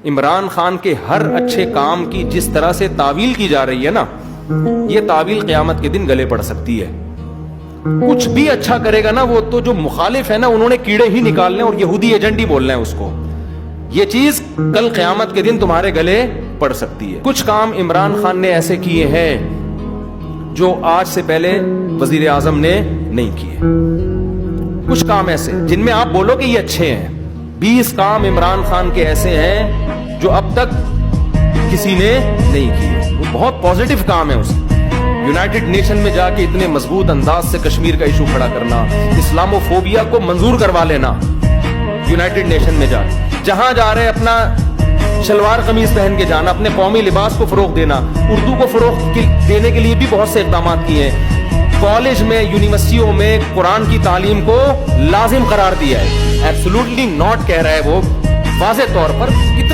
عمران خان کے ہر اچھے کام کی جس طرح سے تعویل کی جا رہی ہے نا، یہ تعویل قیامت کے دن گلے پڑ سکتی ہے. کچھ بھی اچھا کرے گا نا، وہ تو جو مخالف ہے نا انہوں نے کیڑے ہی نکالنے اور یہودی ایجنٹ ہی بولنا ہے اس کو. یہ چیز کل قیامت کے دن تمہارے گلے پڑ سکتی ہے. کچھ کام عمران خان نے ایسے کیے ہیں جو آج سے پہلے وزیر اعظم نے نہیں کیے. کچھ کام ایسے جن میں آپ بولو کہ یہ اچھے ہیں. 20 کام عمران خان کے ایسے ہیں جو اب تک کسی نے نہیں کیے. وہ بہت پازیٹیو کام ہے. اس یونائٹڈ نیشن میں جا کے اتنے مضبوط انداز سے کشمیر کا ایشو کھڑا کرنا، اسلامو فوبیا کو منظور کروا لینا یونائٹڈ نیشن میں جا کے، جہاں جا رہے اپنا شلوار قمیض پہن کے جانا، اپنے قومی لباس کو فروغ دینا، اردو کو فروغ دینے کے لیے بھی بہت سے اقدامات کیے ہیں. کالج میں، یونیورسٹیوں میں قرآن کی تعلیم کو لازم قرار دیا ہے. ایبسولوٹلی ناٹ کہہ رہا ہے وہ، واضح طور پر